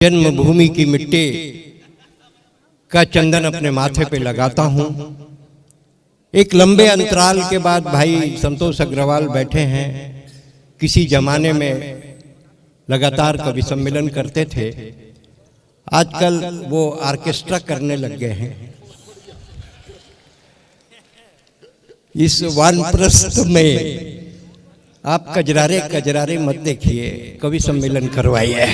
जन्मभूमि की मिट्टी का चंदन अपने माथे पे लगाता हूं। एक लंबे अंतराल के बाद भाई संतोष अग्रवाल बैठे हैं। किसी जमाने में लगातार कवि सम्मेलन करते थे, आजकल वो ऑर्केस्ट्रा करने लग गए हैं। इस वानप्रस्थ में आप कजरारे कजरारे मत देखिए, कवि सम्मेलन करवाइए।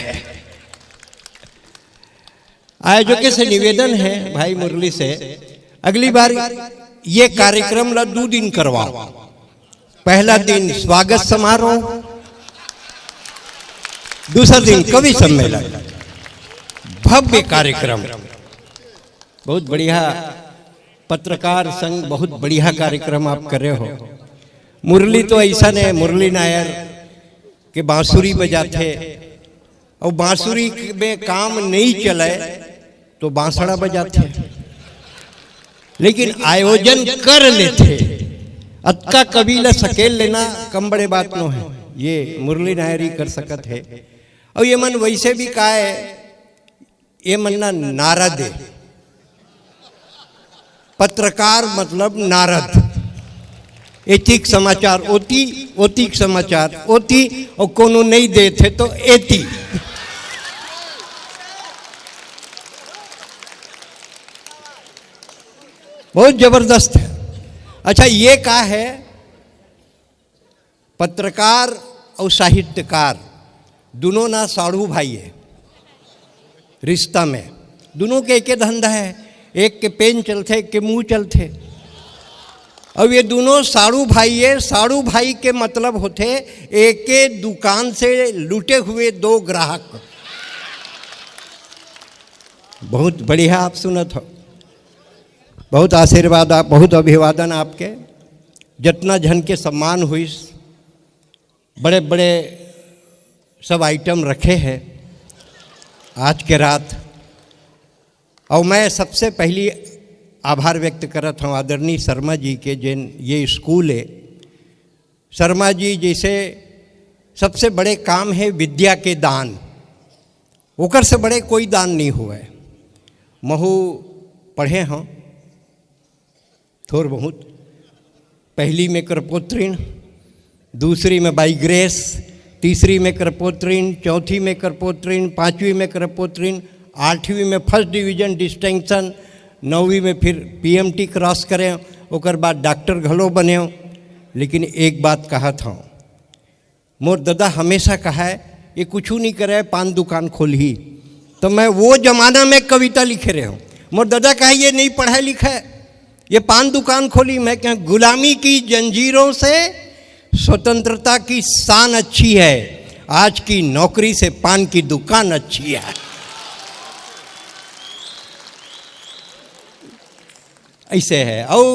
आयोजकों से निवेदन है भाई मुरली से, अगली बार ये कार्यक्रम 2 दिन करवाओ। पहला दिन स्वागत समारोह, दूसरा दिन कवि सम्मेलन, भव्य कार्यक्रम। बहुत बढ़िया पत्रकार संघ, बहुत बढ़िया कार्यक्रम आप कर रहे हो। मुरली तो ऐसा नहीं, मुरली नायर के बांसुरी बजाते और बांसुरी में काम नहीं चले तो बांसड़ा बजाते, लेकिन आयोजन कर लेते। अतका कबीला सकेल लेना कम बड़े बात नो है, ये मुरली नायर ही कर सकत है। और ये मन वैसे भी का है, ये मन ना नारद है। पत्रकार मतलब नारद, एतिक समाचार ओती, ओतिक समाचार ओती, और कोनो नहीं देते तो एती। बहुत जबरदस्त है। अच्छा, ये क्या है, पत्रकार और साहित्यकार दोनों ना साड़ू भाई है रिश्ता में। दोनों के एक धंधा है, एक के पेन चलते, एक के मुंह चलते। अब ये दोनों साड़ू भाई है। साड़ू भाई के मतलब होते एक के दुकान से लूटे हुए 2 ग्राहक। बहुत बढ़िया आप सुनत हो, बहुत आशीर्वाद, आप बहुत अभिवादन आपके। जितना जन के सम्मान हुई, बड़े बड़े सब आइटम रखे हैं आज के रात। और मैं सबसे पहली आभार व्यक्त करत हूँ आदरणीय शर्मा जी के, जिन ये स्कूल है। शर्मा जी जैसे सबसे बड़े काम है विद्या के दान, ओकर से बड़े कोई दान नहीं हुआ है। महू पढ़े हों थोड़ बहुत, पहली में करपोत्रीण, दूसरी में बाई ग्रेस, तीसरी में करपोत्रीण, चौथी में करपोत्रीण, 5वीं में करपोत्रीण, 8वीं में फर्स्ट डिवीजन डिस्टिंक्शन, 9वीं में फिर पीएमटी क्रॉस करें, ओकर बाद डॉक्टर घलो बने। लेकिन एक बात कहा था, मोर दादा हमेशा कहा है ये कुछ नहीं करे, पान दुकान खोली। तो मैं वो जमाना में कविता लिखे रहे हूँ। मोर दादा कहा ये नहीं पढ़ा लिखा है, ये पान दुकान खोली। मैं क्या, गुलामी की जंजीरों से स्वतंत्रता की शान अच्छी है, आज की नौकरी से पान की दुकान अच्छी है। ऐसे है। और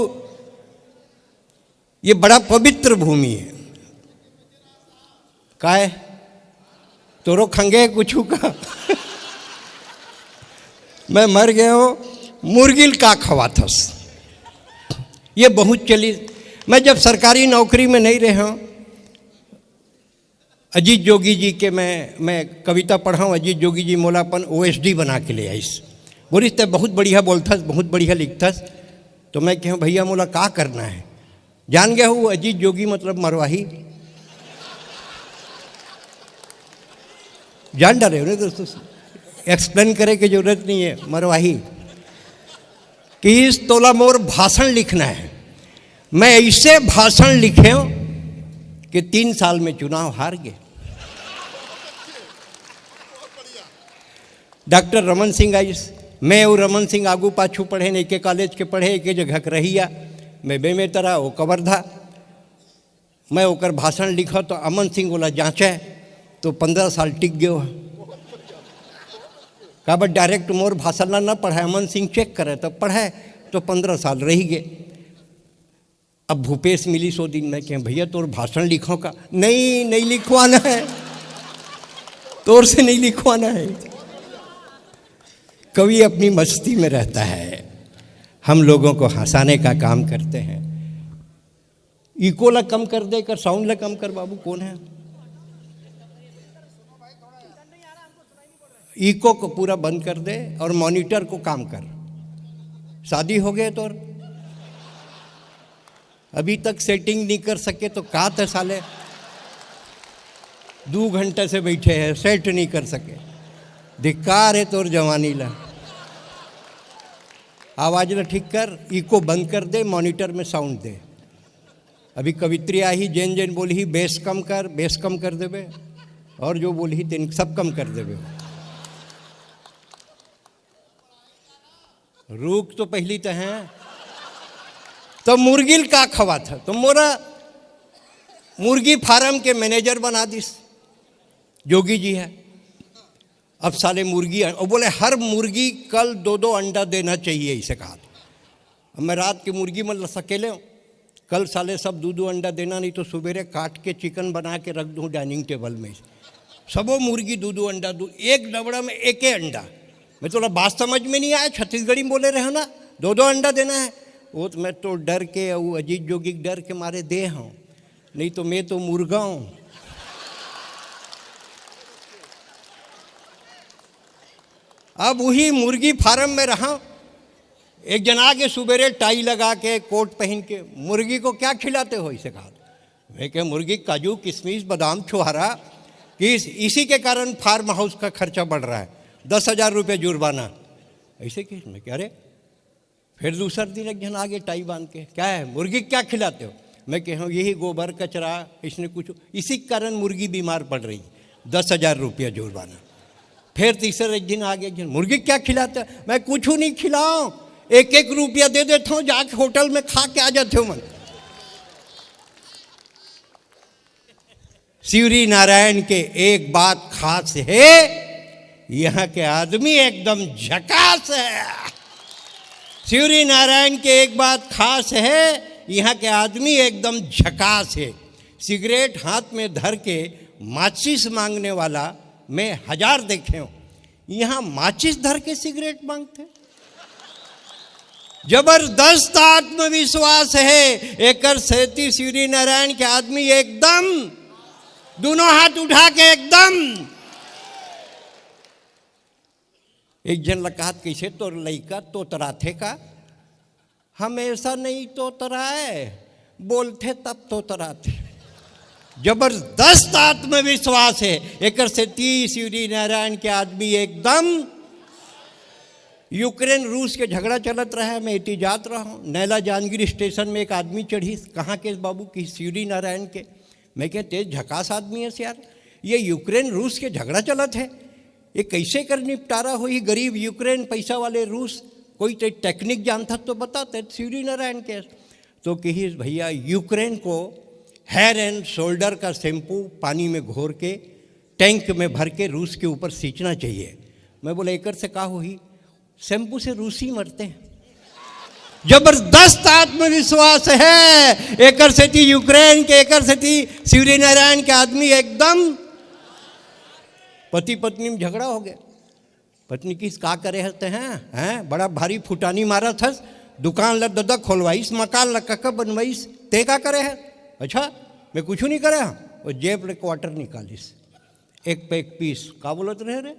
ये बड़ा पवित्र भूमि है। का है तोरो खंगे कुछ का मैं मर गया हूँ, मुर्गिल का खवाथस। ये बहुत चली। मैं जब सरकारी नौकरी में नहीं रहा हूँ, अजीत जोगी जी के मैं कविता पढ़ा हूँ। अजीत जोगी जी मोलापन OSD बना के ले आईस, बोलिस तो बहुत बढ़िया बोलथस, बहुत बढ़िया लिखथस। तो मैं कहूँ भैया मोला का करना है, जान गया हूँ अजीत जोगी मतलब मरवाही। जान डाले हो दोस्तों, एक्सप्लेन करे की जरूरत नहीं है। मरवाही कि इस तोला मोर भाषण लिखना है। मैं ऐसे भाषण लिखे कि 3 साल में चुनाव हार गए। डॉक्टर रमन सिंह आइस, मैं और रमन सिंह आगू पाछू पढ़े, एक के कॉलेज के पढ़े, एक जगह के रहिया। मैं बे में तरह वो कवर्धा, मैं ओकर भाषण लिखा तो अमन सिंह बोला जांचे तो 15 साल टिक गयो। काबर डायरेक्ट मोर भाषण ना पढ़ाए, अमन सिंह चेक करे तो पढ़ाए तो 15 साल रह गए। अब भूपेश मिली 100 दिन में कहें भैया तोर भाषण लिखो का, नहीं लिखवाना है, तोर से नहीं लिखवाना है। कवि अपनी मस्ती में रहता है, हम लोगों को हंसाने का काम करते हैं। इको ला कम कर दे कर, साउंड ला कम कर। बाबू कौन है? इको को पूरा बंद कर दे और मॉनिटर को काम कर। शादी हो गए तो अभी तक सेटिंग नहीं कर सके तो कहा था साले, 2 घंटे से बैठे हैं, सेट नहीं कर सके। धिक्कार है तोर जवानी ला। आवाज ला ठीक कर, इको बंद कर दे, मॉनिटर में साउंड दे। अभी कवित्री आई, जैन जैन बोली ही बेस कम कर देवे, और जो बोली ही तेन सब कम कर देवे। रुक तो पहली तो हैं तो मुर्गिल का खवा था, तो मोरा मुर्गी फार्म के मैनेजर बना दिस जोगी जी है। अब साले मुर्गी, और बोले हर मुर्गी कल 2-2 अंडा देना चाहिए, इसे कहा। अब मैं रात की मुर्गी में सकेले हूँ, कल साले सब 2-2 अंडा देना, नहीं तो सुबेरे काट के चिकन बना के रख दूँ डाइनिंग टेबल में। सबो मुर्गी 2-2 अंडा दूँ, एक डबड़ा में एक अंडा। मैं थोड़ा बात समझ में नहीं आया, छत्तीसगढ़ी में बोले रहे ना 2-2 अंडा देना है। वो तो मैं तो डर के, वो अजीत जोगी डर के मारे दे हूँ, नहीं तो मैं तो मुर्गा हूँ। अब वही मुर्गी फार्म में रहा, एक जना के सुबेरे टाई लगा के कोट पहन के, मुर्गी को क्या खिलाते हो, इसे कहा। मैं क्या मुर्गी काजू किशमिश बादाम छुहारा, कि इसी के कारण फार्म हाउस का खर्चा बढ़ रहा है, 10,000 रुपये जुर्माना। ऐसे कि मैं क्या, अरे फिर दूसरा दिन एक जन आगे टाई बांध के, क्या है मुर्गी क्या खिलाते हो। मैं कह हूँ यही गोबर कचरा, इसने कुछ, इसी के कारण मुर्गी बीमार पड़ रही, 10,000 रुपया जुर्माना। फिर तीसरे एक दिन आगे मुर्गी क्या खिलाते हो, मैं कुछ नहीं खिलाऊं, 1-1 रुपया दे देता हूँ, जाके होटल में खा के आ जाते हो। मन शिवरी नारायण के एक बात खास है, यहाँ के आदमी एकदम झकास है। शिवरी नारायण के एक बात खास है, यहाँ के आदमी एकदम झकास है। सिगरेट हाथ में धर के माचिस मांगने वाला मैं 1000 देखे हूँ, यहाँ माचिस धर के सिगरेट मांगते। जबरदस्त आत्मविश्वास है, एकर सेती शिवरी नारायण के आदमी एकदम दोनों हाथ उठा के एकदम। एक जन लकात कैसे तोर लइका तोतराथे का, हमेशा नहीं तोतराए, बोलते तब तोतराथे। जबरदस्त आत्मविश्वास है एकर से। शिवरी नारायण के आदमी एकदम। यूक्रेन रूस के झगड़ा चलत रहा है, मैं इति जात रहा हूँ, नैला जांजगीर स्टेशन में एक आदमी चढ़ी, कहाँ के बाबू की, शिवरी नारायण के। मैं क्या तेज झकास आदमी है यार, ये यूक्रेन रूस के झगड़ा चलत है, ये कैसे कर निपटारा हो। ही गरीब यूक्रेन, पैसा वाले रूस, कोई टेक्निक जानता तो बताते। शिवरी नारायण के तो कही भैया यूक्रेन को हेयर एंड शोल्डर का शैम्पू पानी में घोर के टैंक में भर के रूस के ऊपर सींचना चाहिए। मैं बोला एकर से का हुई, शैम्पू से रूसी मरते हैं। जबरदस्त आत्मविश्वास है एकर से थी यूक्रेन के, एकर से थी शिवरी नारायण के आदमी एकदम। पति पत्नी में झगड़ा हो गया, पत्नी किस का करे हते हैं बड़ा भारी फुटानी मारा था, दुकान ल ददा खोलवाईस, मकान ल कक बनवाईस, ते का करे है। अच्छा मैं कुछ नहीं करे हाँ, और जेब ले क्वार्टर निकालिस, एक पे एक पीस, का बोलत रहे रे,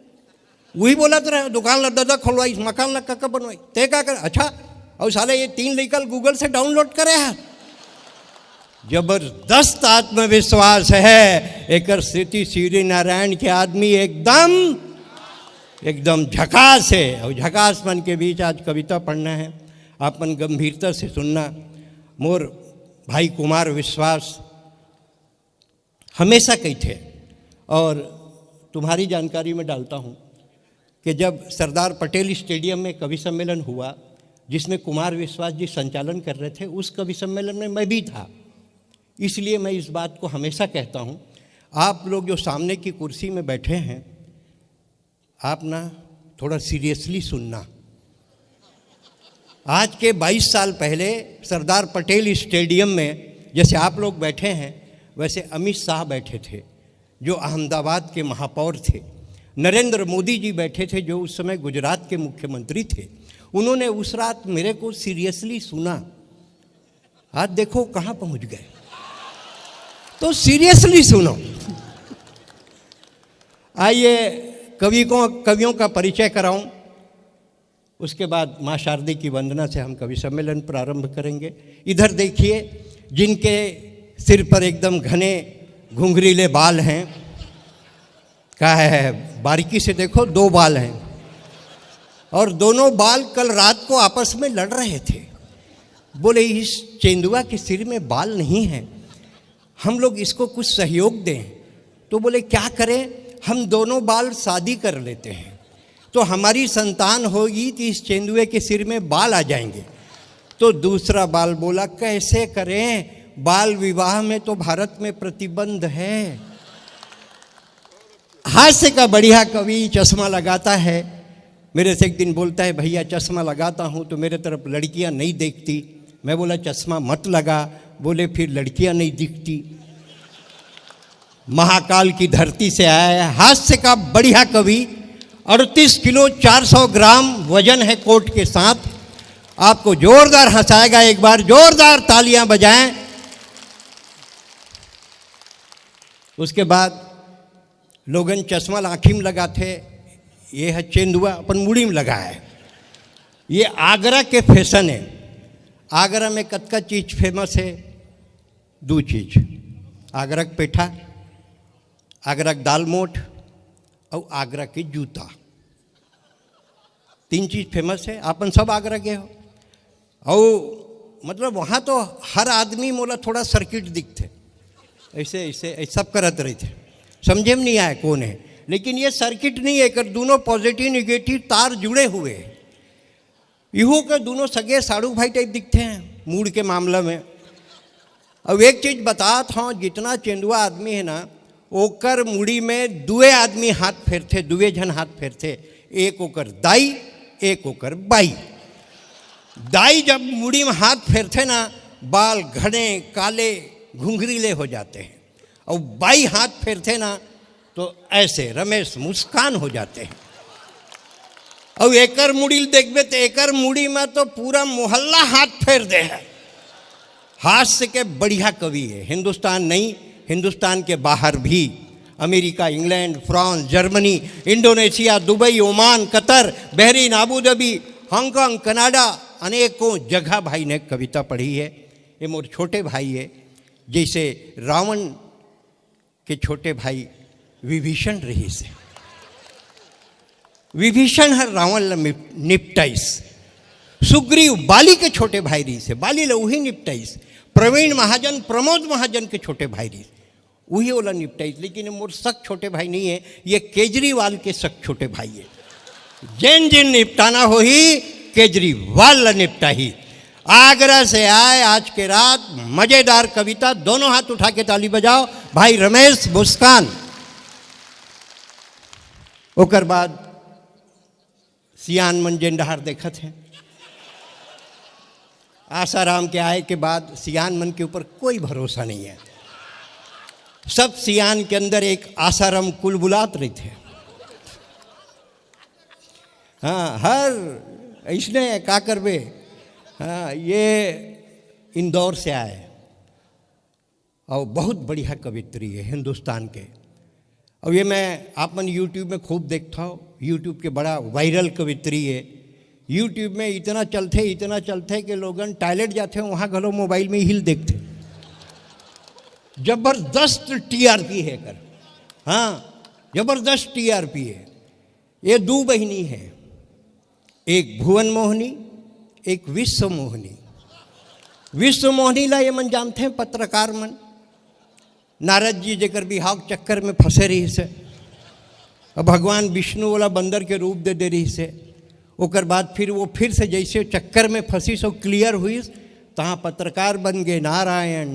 वही बोलत रहे, दुकान ल ददा खोलवाईस, मकान ल कक बनवाई, ते का करे। अच्छा और साले ये 3 लेकर गूगल से डाउनलोड करे हैं। जबरदस्त आत्मविश्वास है एकर स्थिति शिवरी नारायण के आदमी एकदम झकास है। और झकास मन के बीच आज कविता पढ़ना है, आपन गंभीरता से सुनना। मोर भाई कुमार विश्वास हमेशा कही थे, और तुम्हारी जानकारी में डालता हूँ कि जब सरदार पटेल स्टेडियम में कवि सम्मेलन हुआ, जिसमें कुमार विश्वास जी संचालन कर रहे थे, उस कवि सम्मेलन में मैं भी था। इसलिए मैं इस बात को हमेशा कहता हूँ, आप लोग जो सामने की कुर्सी में बैठे हैं, आप ना थोड़ा सीरियसली सुनना। आज के 22 साल पहले सरदार पटेल स्टेडियम में जैसे आप लोग बैठे हैं, वैसे अमित शाह बैठे थे जो अहमदाबाद के महापौर थे, नरेंद्र मोदी जी बैठे थे जो उस समय गुजरात के मुख्यमंत्री थे। उन्होंने उस रात मेरे को सीरियसली सुना। आज देखो कहाँ पहुँच गए। तो सीरियसली सुनो। आइए कवियों का परिचय कराऊं, उसके बाद माँ शारदी की वंदना से हम कवि सम्मेलन प्रारंभ करेंगे। इधर देखिए, जिनके सिर पर एकदम घने घुंघरीले बाल हैं, क्या है, बारीकी से देखो, 2 बाल हैं, और दोनों बाल कल रात को आपस में लड़ रहे थे। बोले इस चेंदुआ के सिर में बाल नहीं है, हम लोग इसको कुछ सहयोग दें। तो बोले क्या करें, हम दोनों बाल शादी कर लेते हैं तो हमारी संतान होगी कि इस चेंदुए के सिर में बाल आ जाएंगे। तो दूसरा बाल बोला कैसे करें, बाल विवाह में तो भारत में प्रतिबंध है। हास्य का बढ़िया कवि चश्मा लगाता है, मेरे से एक दिन बोलता है भैया चश्मा लगाता हूँ तो मेरे तरफ लड़कियाँ नहीं देखती। मैं बोला चश्मा मत लगा। बोले फिर लड़कियाँ नहीं दिखती। महाकाल की धरती से आया है हास्य का बढ़िया कवि। 38 किलो 400 ग्राम वजन है कोट के साथ। आपको जोरदार हंसाएगा, एक बार जोरदार तालियां बजाएं। उसके बाद लोगन चश्मा आँखी में लगाते, ये है चेंदुआ अपन मुड़ी में लगा है। ये आगरा के फैशन है। आगरा में कतका चीज फेमस है, 2 चीज, आगरा का पेठा, आगरा का दाल मोठ और आगरा के जूता। 3 चीज फेमस है। अपन सब आगरा के हो, और मतलब वहाँ तो हर आदमी मोला थोड़ा सर्किट दिखते, ऐसे ऐसे सब करत रहे थे, समझे में नहीं आया कौन है। लेकिन ये सर्किट नहीं है, कर दोनों पॉजिटिव निगेटिव तार जुड़े हुए हैं। इहो के दोनों सगे साड़ू भाई टाइप दिखते हैं मूड के मामला में। अब एक चीज बताता हूँ, जितना चेंदुआ आदमी है ना, ओकर मुड़ी में 2 आदमी हाथ फेरते, 2 जन हाथ फेरते, एक ओकर दाई एक ओकर बाई। दाई जब मुड़ी में हाथ फेरते ना, बाल घने काले घुंघरीले हो जाते हैं, और बाई हाथ फेरते ना तो ऐसे रमेश मुस्कान हो जाते हैं। और एकर मुड़ी देखबे तो एकर मुड़ी में तो पूरा मोहल्ला हाथ फेर दे है। हास्य के बढ़िया कवि है। हिंदुस्तान नहीं, हिंदुस्तान के बाहर भी, America, England, France, Germany, Indonesia, Dubai, Oman, Qatar, Bahrain, Abu Dhabi, Hong Kong, Canada, अनेकों जगह भाई ने कविता पढ़ी है। ये मोर छोटे भाई है, जैसे रावण के छोटे भाई विभीषण रही से। विभीषण हर रावण ल निपटाइस। सुग्रीव बाली के छोटे भाई रही से, बाली ल वही निपटाइस। प्रवीण महाजन प्रमोद महाजन के छोटे भाई रही, वही वाला निपटाइस। लेकिन मोर सक छोटे भाई नहीं है, ये केजरीवाल के सक छोटे भाई है। जिन जिन निपटाना हो ही केजरीवाल ल निपटा ही। आगरा से आए आज के रात, मजेदार कविता, दोनों हाथ उठा के ताली बजाओ भाई रमेश मुस्कान। ओकर बाद सियान मन जेंडहार देखत हैं। आसाराम के आए के बाद सियान मन के ऊपर कोई भरोसा नहीं है। सब सियान के अंदर एक आसाराम कुलबुलात रही थे। हाँ, हर इसने का करबे। हाँ, ये इंदौर से आए और बहुत बढ़िया कवित्री है हिंदुस्तान के। और ये मैं आप मन यूट्यूब में खूब देखता हूँ, यूट्यूब के बड़ा वायरल कवित्री है। यूट्यूब में इतना चलते कि लोगन टॉयलेट जाते हैं वहाँ घलो मोबाइल में हिल देखते। जबरदस्त टीआरपी है कर। हाँ, जबरदस्त टीआरपी है। ये 2 बहिनी है, एक भुवन मोहिनी, एक विश्व मोहिनी। विश्व मोहिनी ला ये मन जानते हैं पत्रकार मन, नारद जी जेकर बिहाव चक्कर में फंसे रही से, और भगवान विष्णु वाला बंदर के रूप दे रही से। ओकर बाद फिर वो फिर से जैसे चक्कर में फंसी सो क्लियर हुई, तहाँ पत्रकार बन गए। नारायण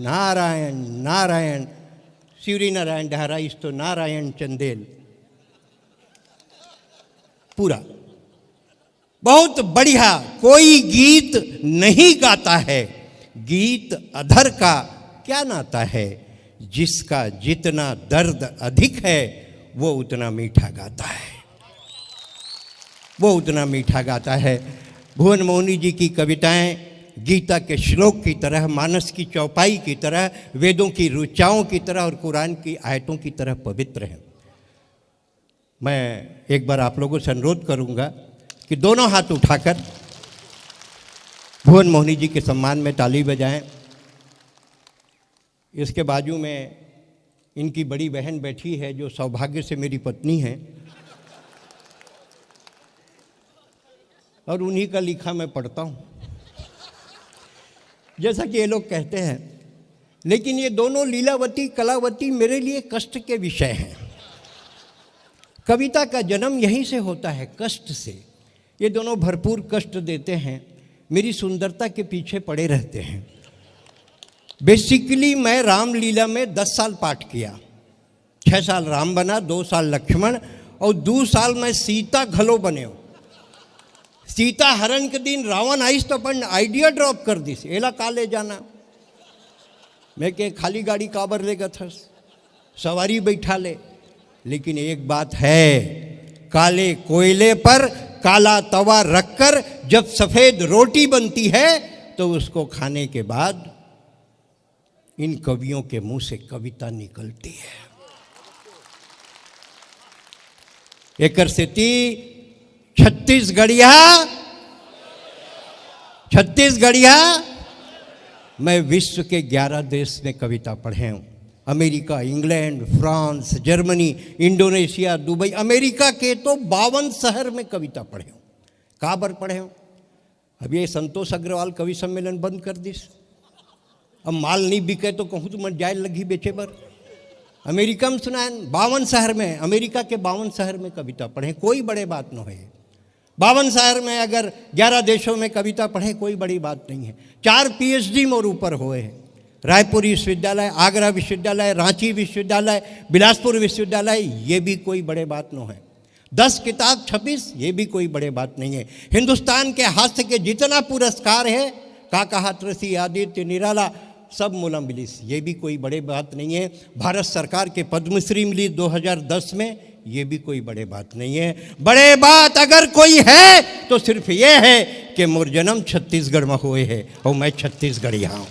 नारायण नारायण, शिवरी नारायण डहराइस तो नारायण चंदेल। पूरा बहुत बढ़िया। कोई गीत नहीं गाता है, गीत अधर का क्या नाता है। जिसका जितना दर्द अधिक है वो उतना मीठा गाता है, वो उतना मीठा गाता है। भुवन मोहिनी जी की कविताएं गीता के श्लोक की तरह, मानस की चौपाई की तरह, वेदों की ऋचाओं की तरह और कुरान की आयतों की तरह पवित्र हैं। मैं एक बार आप लोगों से अनुरोध करूंगा कि दोनों हाथ उठाकर भुवन मोहिनी जी के सम्मान में ताली बजाएं। इसके बाजू में इनकी बड़ी बहन बैठी है जो सौभाग्य से मेरी पत्नी है, और उन्हीं का लिखा मैं पढ़ता हूँ जैसा कि ये लोग कहते हैं। लेकिन ये दोनों लीलावती कलावती मेरे लिए कष्ट के विषय हैं। कविता का जन्म यहीं से होता है, कष्ट से। ये दोनों भरपूर कष्ट देते हैं, मेरी सुंदरता के पीछे पड़े रहते हैं। बेसिकली मैं रामलीला में 10 साल पाठ किया, 6 साल राम बना, 2 साल लक्ष्मण, और 2 साल मैं सीता घलो बने हो। सीता हरण के दिन रावण आइस तो अपन आइडिया ड्रॉप कर दी, एला का ले जाना। मैं के खाली गाड़ी काबर लेगा था, सवारी बैठा ले। लेकिन एक बात है, काले कोयले पर काला तवा रखकर जब सफेद रोटी बनती है तो उसको खाने के बाद इन कवियों के मुंह से कविता निकलती है। एकर सेती छत्तीसगढ़िया मैं विश्व के 11 देश में कविता पढ़े हूँ। America, England, France, Germany, Indonesia, Dubai, America के तो 52 शहर में कविता पढ़े हूँ। काबर पढ़े हूँ? अब ये संतोष अग्रवाल कवि सम्मेलन बंद कर दिस, अब माल नहीं बिके तो कहूँ तो मन जाए लगी बेचे बर। अमेरिका में सुना है 52 शहर में, अमेरिका के 52 शहर में कविता पढ़े, कोई बड़े बात न है। 52 शहर में अगर 11 देशों में कविता पढ़े कोई बड़ी बात नहीं है। 4 PhD और ऊपर हुए हैं। रायपुर विश्वविद्यालय, आगरा विश्वविद्यालय, रांची विश्वविद्यालय, बिलासपुर विश्वविद्यालय, ये भी कोई बड़े बात न है। 10 किताब 26, ये भी कोई बड़े बात नहीं है। हिंदुस्तान के हास्य के जितना पुरस्कार है, काका त्रसी, आदित्य, निराला, सब मूलम मिलिस, ये भी कोई बड़े बात नहीं है। भारत सरकार के पद्मश्री मिली 2010 में, ये भी कोई बड़े बात नहीं है। बड़े बात अगर कोई है तो सिर्फ ये है कि मोर जन्म छत्तीसगढ़ में हुए है और मैं छत्तीसगढ़िया हूँ।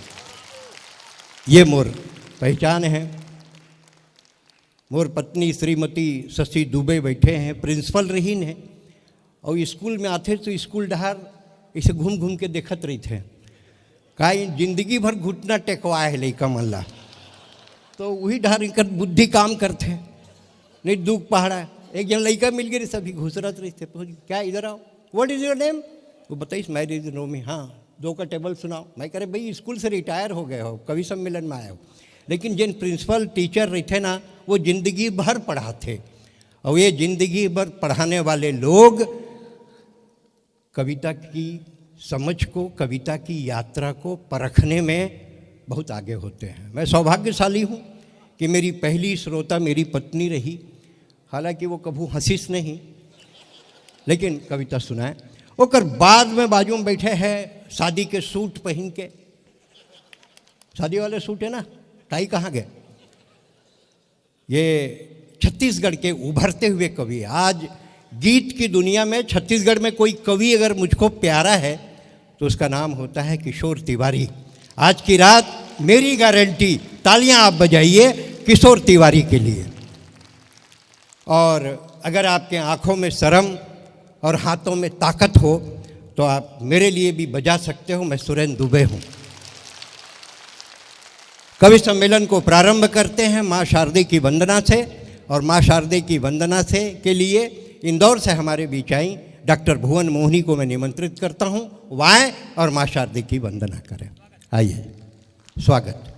ये मोर पहचान है। मोर पत्नी श्रीमती शशि दुबे बैठे हैं, प्रिंसिपल रही हैं, और स्कूल में आते तो स्कूल डहार इसे घूम घूम के देखत रही थे। का जिंदगी भर घुटना टेकवा है लइका मन ला, तो वही डहार इनकर बुद्धि काम करते, नहीं दुख पहाड़ा। एक जन लड़का मिल गए, सभी घुसरत रही थे, क्या इधर आओ, व्हाट इज योर नेम? वो बताइए मैरिज नो मी। हाँ, 2 का टेबल सुनाओ। मैं कह रहे भाई स्कूल से रिटायर हो गए हो, कवि सम्मेलन में आए हो। लेकिन जिन प्रिंसिपल टीचर रहे थे ना, वो जिंदगी भर पढ़ाते, और ये जिंदगी भर पढ़ाने वाले लोग कविता की समझ को, कविता की यात्रा को परखने में बहुत आगे होते हैं। मैं सौभाग्यशाली हूँ कि मेरी पहली श्रोता मेरी पत्नी रही। हालांकि वो कभू हंसिस नहीं, लेकिन कविता सुनाए। ओकर बाद में बाजू में बैठे हैं शादी के सूट पहन के, शादी वाले सूट है ना, टाई कहाँ गए? ये छत्तीसगढ़ के उभरते हुए कवि। आज गीत की दुनिया में छत्तीसगढ़ में कोई कवि अगर मुझको प्यारा है तो उसका नाम होता है किशोर तिवारी। आज की रात मेरी गारंटी, तालियां आप बजाइए किशोर तिवारी के लिए। और अगर आपके आंखों में शर्म और हाथों में ताकत हो तो आप मेरे लिए भी बजा सकते हो। मैं सुरेंद्र दुबे हूँ। कवि सम्मेलन को प्रारंभ करते हैं माँ शारदे की वंदना से, और माँ शारदे की वंदना से के लिए इंदौर से हमारे बीच आई डॉक्टर भुवन मोहिनी को मैं निमंत्रित करता हूँ, वो आएं और माँ शारदे की वंदना करें। आइए, स्वागत।